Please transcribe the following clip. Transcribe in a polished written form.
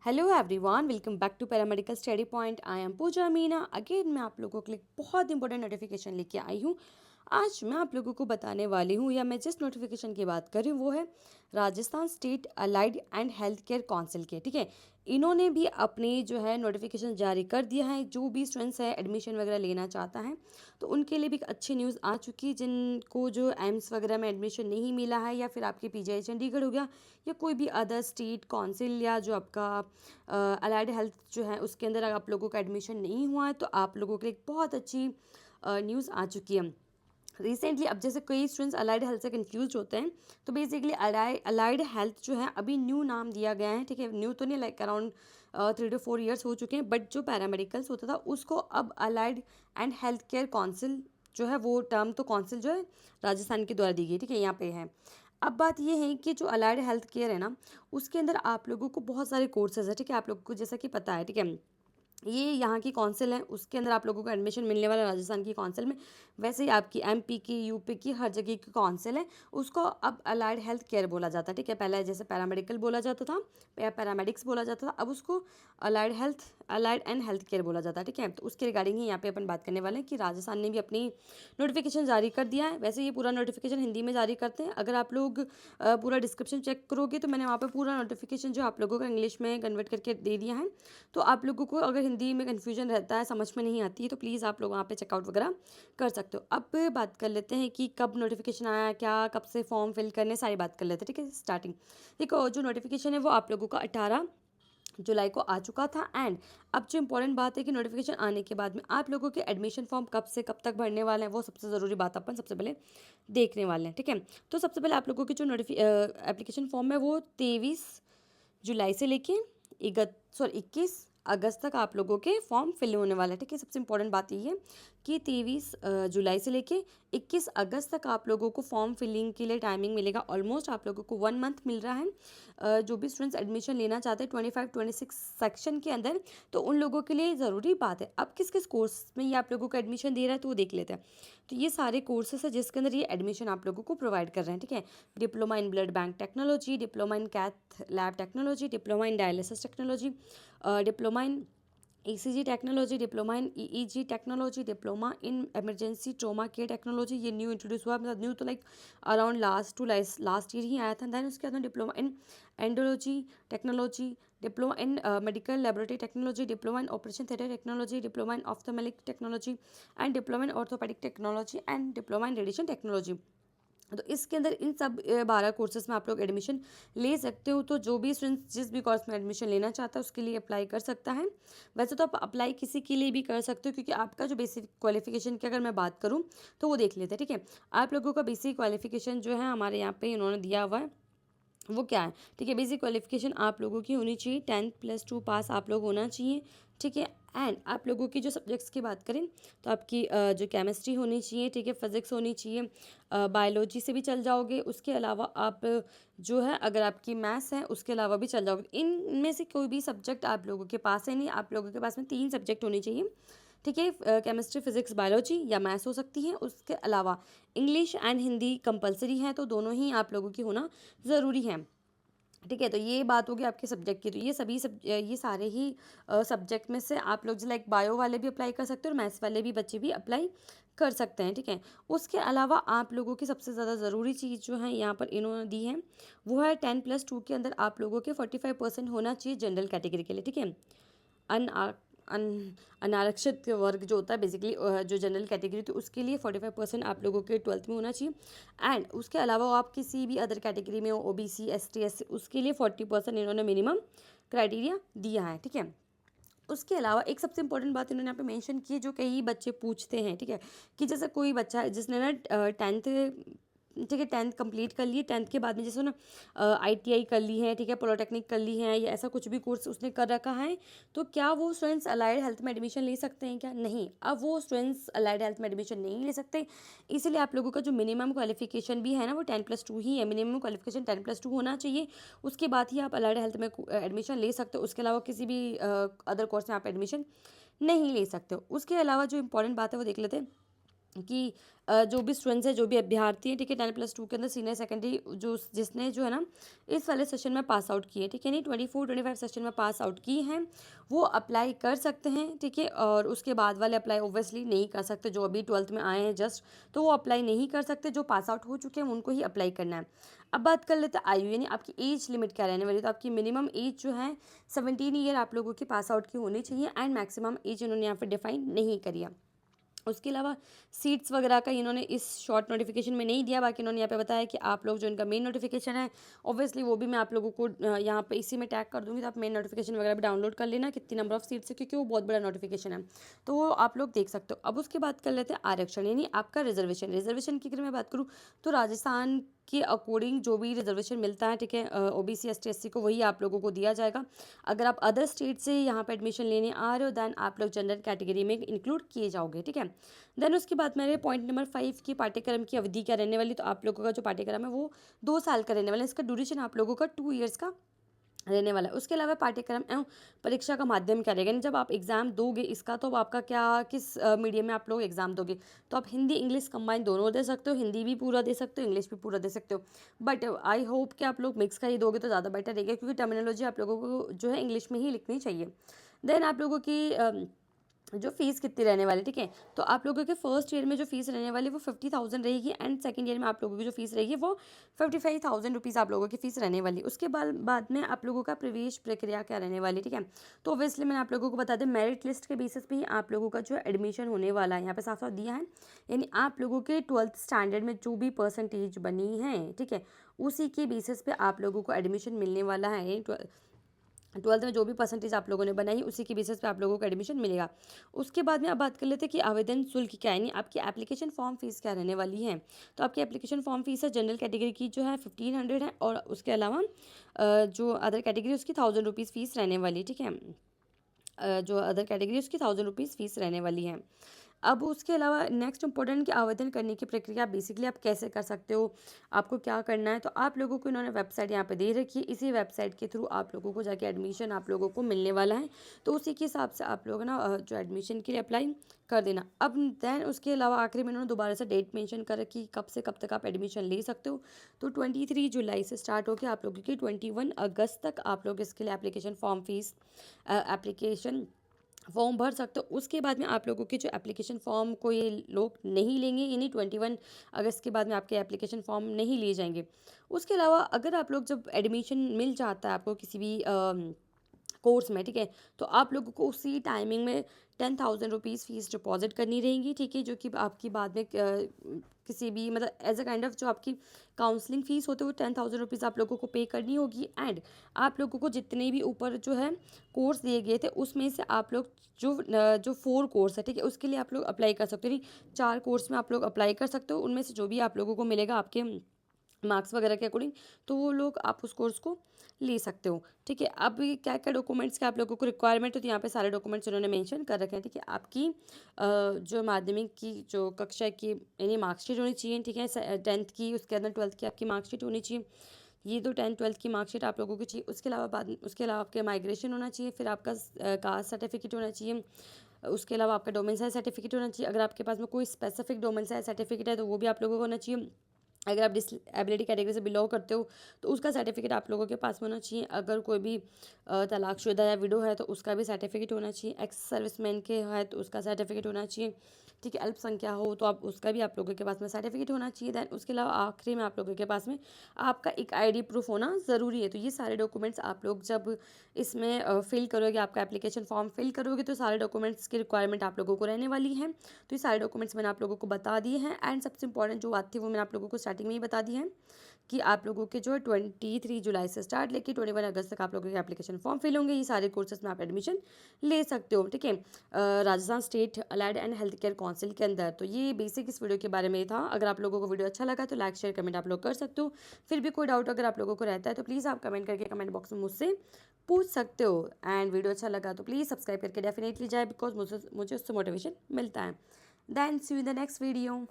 Hello everyone, welcome back to paramedical study point. I am Pooja Meena. Again मैं आप लोगों के लिए बहुत इंपॉर्टेंट नोटिफिकेशन लेके आई हूँ। आज मैं आप लोगों को बताने वाली हूँ, या मैं जिस नोटिफिकेशन की बात कर रही हूँ वो है Rajasthan state allied and health care council के। ठीक है, इन्होंने भी अपनी जो है नोटिफिकेशन जारी कर दिया है। जो भी स्टूडेंट्स है एडमिशन वगैरह लेना चाहता है तो उनके लिए भी एक अच्छी न्यूज़ आ चुकी है। जिनको जो एम्स वगैरह में एडमिशन नहीं मिला है, या फिर आपके पीजीआई चंडीगढ़ हो गया, या कोई भी अदर स्टेट काउंसिल, या जो आपका अलाइड हेल्थ जो है उसके अंदर अगर आप लोगों का एडमिशन नहीं हुआ है तो आप लोगों के लिए एक बहुत अच्छी न्यूज़ आ चुकी है रिसेंटली। अब जैसे कई स्टूडेंट्स अलाइड हेल्थ से कंफ्यूज होते हैं, तो बेसिकली अलाइड हेल्थ जो है अभी न्यू नाम दिया गया है। ठीक है, न्यू तो नहीं, लाइक अराउंड 3 to 4 years हो चुके हैं, बट जो पैरामेडिकल्स होता था उसको अब allied and health care council जो है, वो टर्म तो काउंसिल जो है राजस्थान के द्वारा दी गई। ठीक है, यहाँ पे है। अब बात ये है कि जो अलाइड हेल्थ केयर है ना, उसके अंदर आप लोगों को बहुत सारे कोर्सेज है। ठीक है, आप लोगों को जैसा कि पता है, ठीक है, ये यहाँ की काउंसिल है, उसके अंदर आप लोगों को एडमिशन मिलने वाला है राजस्थान की काउंसिल में। वैसे ही आपकी एमपी की, यूपी की, हर जगह की काउंसिल है, उसको अब अलाइड हेल्थ केयर बोला जाता है। ठीक है, पहले जैसे पैरामेडिकल बोला जाता था या पैरामेडिक्स बोला जाता था, अब उसको अलाइड एंड हेल्थ केयर बोला जाता है। ठीक है, तो उसके रिगार्डिंग ही यहाँ पे अपन बात करने वाले हैं कि राजस्थान ने भी अपनी नोटिफिकेशन जारी कर दिया है। वैसे ये पूरा नोटिफिकेशन हिंदी में जारी करते हैं। अगर आप लोग पूरा डिस्क्रिप्शन चेक करोगे तो मैंने वहाँ पे पूरा नोटिफिकेशन जो आप लोगों को इंग्लिश में कन्वर्ट करके दे दिया है। तो आप लोगों को अगर हिंदी में कन्फ्यूजन रहता है, समझ में नहीं आती है, तो प्लीज़ आप लोग वहाँ पे चेकआउट वगैरह कर सकते हो। अब बात कर लेते हैं कि कब नोटिफिकेशन आया, क्या कब से फॉर्म फिल करने, सारी बात कर लेते हैं। ठीक है, स्टार्टिंग देखो, जो नोटिफिकेशन है वो आप लोगों का 18 जुलाई को आ चुका था। एंड अब जो इंपॉर्टेंट बात है कि नोटिफिकेशन आने के बाद में आप लोगों के एडमिशन फॉर्म कब से कब तक भरने वाले हैं, वो सबसे ज़रूरी बात अपन सबसे पहले देखने वाले हैं। ठीक है, तो सबसे पहले आप लोगों की जो एप्लीकेशन फॉर्म है वो 23 जुलाई से लेके 21 अगस्त तक आप लोगों के फॉर्म फिल होने वाले हैं। ठीक है, सबसे इंपॉर्टेंट बात यही है कि 23 जुलाई से लेके 21 अगस्त तक आप लोगों को फॉर्म फिलिंग के लिए टाइमिंग मिलेगा। ऑलमोस्ट आप लोगों को 1 मंथ मिल रहा है। जो भी स्टूडेंट्स एडमिशन लेना चाहते हैं 25-26 सेक्शन के अंदर, तो उन लोगों के लिए ज़रूरी बात है अब किस किस कोर्स में ये आप लोगों को एडमिशन दे रहा है, तो वो देख लेते हैं। तो ये सारे कोर्सेस है जिसके अंदर ये एडमिशन आप लोगों को प्रोवाइड कर रहे हैं। ठीक है, diploma in blood bank technology, diploma in cath lab technology, diploma in dialysis technology, diploma in ECG technology, diploma in EEG technology, diploma in emergency trauma care technology. ये न्यू इंट्रोड्यूस हुआ, मतलब new तो like around last year ही आया था। Then उसके बाद diploma in endology technology, diploma in medical laboratory technology, diploma in operation theatre technology, diploma in ophthalmic technology and diploma in orthopaedic technology and diploma in radiation technology. तो इसके अंदर इन सब 12 courses में आप लोग एडमिशन ले सकते हो। तो जो भी स्टूडेंट्स जिस भी कोर्स में एडमिशन लेना चाहता है उसके लिए अप्लाई कर सकता है। वैसे तो आप अप्लाई किसी के लिए भी कर सकते हो, क्योंकि आपका जो बेसिक क्वालिफिकेशन की अगर मैं बात करूँ तो वो देख लेते हैं। ठीक है, आप लोगों का बेसिक क्वालिफिकेशन जो है हमारे यहाँ पे इन्होंने दिया हुआ है वो क्या है। ठीक है, बेसिक क्वालिफिकेशन आप लोगों की होनी चाहिए 10+2 पास आप लोग होना चाहिए। ठीक है, एंड आप लोगों की जो सब्जेक्ट्स की बात करें तो आपकी जो केमिस्ट्री होनी चाहिए, ठीक है, फिजिक्स होनी चाहिए, बायोलॉजी से भी चल जाओगे। उसके अलावा आप जो है अगर आपकी मैथ्स है उसके अलावा भी चल जाओगे। इनमें से कोई भी सब्जेक्ट आप लोगों के पास है नहीं, आप लोगों के पास में 3 सब्जेक्ट होने चाहिए। ठीक है, केमिस्ट्री, फिजिक्स, बायोलॉजी या मैथ्स हो सकती है। उसके अलावा इंग्लिश एंड हिंदी कंपलसरी है, तो दोनों ही आप लोगों की होना ज़रूरी है। ठीक है, तो ये बात होगी आपके सब्जेक्ट की। तो ये सारे ही सब्जेक्ट में से आप लोग जो लाइक बायो वाले भी अप्लाई कर सकते हो और मैथ्स वाले भी बच्चे भी अप्लाई कर सकते हैं। ठीक है, उसके अलावा आप लोगों की सबसे ज़्यादा ज़रूरी चीज़ जो है यहाँ पर इन्होंने दी है वो है 10+2 के अंदर आप लोगों के 45% होना चाहिए जनरल कैटेगरी के लिए। ठीक है, अन अन अनारक्षित वर्ग जो होता है बेसिकली, जो जनरल कैटेगरी, तो उसके लिए 45% आप लोगों के 12th में होना चाहिए। एंड उसके अलावा आप किसी भी अदर कैटेगरी में हो, ओबीसी, एसटी, एससी, उसके लिए 40% इन्होंने मिनिमम क्राइटेरिया दिया है। ठीक है, उसके अलावा एक सबसे इंपॉर्टेंट बात इन्होंने यहाँ पे मेंशन की है, जो कई बच्चे पूछते हैं। ठीक है, कि जैसे कोई बच्चा है जिसने ना 10th, ठीक है, 10th कंप्लीट कर लिए, 10th के बाद में जैसे ना आईटीआई कर ली है, ठीक है, पॉलिटेक्निक कर ली है, या ऐसा कुछ भी कोर्स उसने कर रखा है, तो क्या वो स्टूडेंट्स अलाइड हेल्थ में एडमिशन ले सकते हैं क्या? नहीं, अब वो स्टूडेंट्स अलाइड हेल्थ में एडमिशन नहीं ले सकते। इसीलिए आप लोगों का जो मिनिमम क्वालिफिकेशन भी है ना वो 10+2 ही है। मिनिमम क्वालिफिकेशन 10+2 होना चाहिए, उसके बाद ही आप अलाइड हेल्थ में एडमिशन ले सकते हो। उसके अलावा किसी भी अदर कोर्स में आप एडमिशन नहीं ले सकते हो। उसके अलावा जो इंपॉर्टेंट बात है वो देख लेते हैं कि जो भी स्टूडेंट्स हैं, जो भी अभ्यर्थी हैं, ठीक है, 10+2 के अंदर सीनियर सेकेंडरी जो जिसने जो है ना इस वाले सेशन में पास आउट किए, ठीक है, नहीं 24-25 सेशन में पास आउट की हैं, वो अप्लाई कर सकते हैं, ठीक है। और उसके बाद वाले अप्लाई ओब्वियसली नहीं कर सकते, जो अभी 12th में आए हैं जस्ट, तो वो अप्लाई नहीं कर सकते। जो पास आउट हो चुके हैं उनको ही अप्लाई करना है। अब बात कर लेते हैं आयु, यानी आपकी एज लिमिट क्या रहने वाली है। तो आपकी मिनिमम एज जो है 17 ईयर आप लोगों की पास आउट की होनी चाहिए, एंड मैक्सिमम एज इन्होंने यहाँ पर डिफाइन नहीं करी है। उसके अलावा सीट्स वगैरह का इन्होंने इस शॉर्ट नोटिफिकेशन में नहीं दिया, बाकी इन्होंने यहाँ पे बताया कि आप लोग जो इनका मेन नोटिफिकेशन है, ऑब्वियसली वो भी मैं आप लोगों को यहाँ पे इसी में टैग कर दूँगी, तो आप मेन नोटिफिकेशन वगैरह भी डाउनलोड कर लेना कितनी नंबर ऑफ सीट्स है, क्योंकि वो बहुत बड़ा नोटिफिकेशन है, तो वो आप लोग देख सकते हो। अब उसके बाद कर लेते हैं आरक्षण, यानी आपका रिजर्वेशन की अगर मैं बात करूँ तो राजस्थान के अकॉर्डिंग जो भी रिजर्वेशन मिलता है, ठीक है, ओबीसी एसटी एससी को, वही आप लोगों को दिया जाएगा। अगर आप अदर स्टेट से यहाँ पे एडमिशन लेने आ रहे हो, देन आप लोग जनरल कैटेगरी में इंक्लूड किए जाओगे, ठीक है। देन उसके बाद मेरे पॉइंट नंबर 5 की पाठ्यक्रम की अवधि क्या रहने वाली। तो आप लोगों का जो पाठ्यक्रम है वो 2 साल का रहने वाला है, इसका ड्यूरेशन आप लोगों का 2 ईयर्स का रहने वाला है। उसके अलावा पाठ्यक्रम एवं परीक्षा का माध्यम क्या रहेगा, यानी जब आप एग्ज़ाम दोगे इसका, तो आपका क्या किस मीडियम में आप लोग एग्ज़ाम दोगे। तो आप हिंदी इंग्लिश कंबाइन दोनों दे सकते हो, हिंदी भी पूरा दे सकते हो, इंग्लिश भी पूरा दे सकते हो, बट आई होप कि आप लोग मिक्स का ही दोगे तो ज़्यादा बेटर रहेगा, क्योंकि टर्मिनोलॉजी आप लोगों को जो है इंग्लिश में ही लिखनी चाहिए। देन आप लोगों की जो फीस कितनी रहने वाली, ठीक है। तो आप लोगों के फर्स्ट ईयर में जो फीस रहने वाली वो 50,000 रहेगी, एंड सेकंड ईयर में आप लोगों की जो फीस रहेगी वो 55,000 रुपीज़ आप लोगों की फीस रहने वाली। उसके बाद में आप लोगों का प्रवेश प्रक्रिया क्या रहने वाली, ठीक है। तो ऑब्वियसली मैंने आप लोगों को बता दें, मेरिट लिस्ट के बेसिस पे ही आप लोगों का जो एडमिशन होने वाला है, यहाँ पे साफ साफ दिया है, यानी आप लोगों के 12th स्टैंडर्ड में जो भी परसेंटेज बनी है, ठीक है, उसी के बेसिस पे आप लोगों को एडमिशन मिलने वाला है। 12th में जो भी परसेंटेज आप लोगों ने बनाई उसी के बेसिस पे आप लोगों को एडमिशन मिलेगा। उसके बाद में अब बात कर लेते हैं कि आवेदन शुल्क क्या है, यानी आपकी एप्लीकेशन फॉर्म फीस क्या रहने वाली है। तो आपकी एप्लीकेशन फॉर्म फीस है जनरल कैटेगरी की जो है 1500 है, और उसके अलावा जो अदर कैटेगरी उसकी 1000 रुपीज़ फीस रहने वाली, ठीक है। जो अदर कैटेगरी उसकी 1000 रुपीज़ फीस रहने वाली है। अब उसके अलावा नेक्स्ट इंपॉर्टेंट कि आवेदन करने की प्रक्रिया बेसिकली आप कैसे कर सकते हो, आपको क्या करना है। तो आप लोगों को इन्होंने वेबसाइट यहाँ पे दे रखी है, इसी वेबसाइट के थ्रू आप लोगों को जाके एडमिशन आप लोगों को मिलने वाला है, तो उसी के हिसाब से आप लोग ना जो एडमिशन के लिए अप्लाई कर देना। अब देन उसके अलावा आखिरी में इन्होंने दोबारा से डेट मेंशन कर रखी कब से कब तक आप एडमिशन ले सकते हो। तो 23 जुलाई से स्टार्ट होकर आप लोगों की 21 अगस्त तक आप लोग इसके लिए application form fees application form भर सकते हो। उसके बाद में आप लोगों के जो एप्लीकेशन फॉर्म को ये लोग नहीं लेंगे, यानी 21 अगस्त के बाद में आपके एप्लीकेशन फॉर्म नहीं लिए जाएंगे। उसके अलावा अगर आप लोग जब एडमिशन मिल जाता है आपको किसी भी कोर्स में, ठीक है, तो आप लोगों को उसी टाइमिंग में 10,000 रुपीज़ फीस डिपॉजिट करनी रहेंगी, ठीक है, जो कि आपकी बाद में किसी भी मतलब एज अ काइंड ऑफ जो आपकी काउंसलिंग फ़ीस होती है वो 10,000 रुपीज़ आप लोगों को पे करनी होगी। एंड आप लोगों को जितने भी ऊपर जो है कोर्स दिए गए थे उसमें से आप लोग जो 4 कोर्स है, ठीक है, उसके लिए आप लोग अप्लाई कर सकते हो, नहीं 4 कोर्स में आप लोग अप्लाई कर सकते हो, उनमें से जो भी आप लोगों को मिलेगा आपके मार्क्स वगैरह के अकॉर्डिंग, तो वो लोग आप उस कोर्स को ले सकते हो, ठीक है। अब ये क्या क्या डॉक्यूमेंट्स का आप लोगों को रिक्वायरमेंट होती है, यहाँ पे सारे डॉक्यूमेंट्स उन्होंने मेंशन कर रखे हैं, ठीक है। आपकी जो माध्यमिक की जो कक्षा की यानी मार्कशीट होनी चाहिए, ठीक है, 10th की, उसके अंदर 12th की आपकी मार्कशीट होनी चाहिए। ये तो 10th 12th की मार्कशीट आप लोगों की चाहिए। उसके अलावा आपके माइग्रेशन होना चाहिए, फिर आपका कास्ट सर्टिफिकेट होना चाहिए, उसके अलावा आपका डोमेसाइल सर्टिफिकेट होना चाहिए। अगर आपके पास में कोई स्पेसिफिक डोमेसाइल सर्टिफिकेट है तो वो भी आप लोगों को होना चाहिए। अगर आप डिसेबिलिटी कैटेगरी से बिलोंग करते हो तो उसका सर्टिफिकेट आप लोगों के पास में होना चाहिए। अगर कोई भी तलाकशुदा या विडो है तो उसका भी सर्टिफिकेट होना चाहिए। एक्स सर्विसमैन के है तो उसका सर्टिफिकेट होना चाहिए, ठीक है। अल्पसंख्या हो तो आप उसका भी आप लोगों के पास में सर्टिफिकेट होना चाहिए। दैन उसके अलावा आखिरी में आप लोगों के पास में आपका एक आईडी प्रूफ होना ज़रूरी है। तो ये सारे डॉक्यूमेंट्स आप लोग जब इसमें फिल करोगे, आपका एप्लीकेशन फॉर्म फिल करोगे, तो सारे डॉक्यूमेंट्स की रिक्वायरमेंट आप लोगों को रहने वाली है। तो ये सारे डॉक्यूमेंट्स मैंने आप लोगों को बता दिए हैं। एंड सबसे इंपॉर्टेंट जो बात थी वो मैंने आप लोगों को स्टार्टिंग में ही बता दी है कि आप लोगों के जो है 23 जुलाई से स्टार्ट लेके 21 अगस्त तक आप लोगों के एप्लीकेशन फॉर्म फिल होंगे। ये सारे कोर्सेज में आप एडमिशन ले सकते हो, ठीक है, Rajasthan state allied and health care council के अंदर। तो ये बेसिक इस वीडियो के बारे में था। अगर आप लोगों को वीडियो अच्छा लगा तो लाइक शेयर कमेंट आप लोग कर सकते हो। फिर भी कोई डाउट अगर आप लोगों को रहता है तो प्लीज़ आप कमेंट करके कमेंट बॉक्स में मुझसे पूछ सकते हो। एंड वीडियो अच्छा लगा तो प्लीज़ सब्सक्राइब करके डेफिनेटली जाए, बिकॉज मुझे उससे मोटिवेशन मिलता है। Then see you in the next video.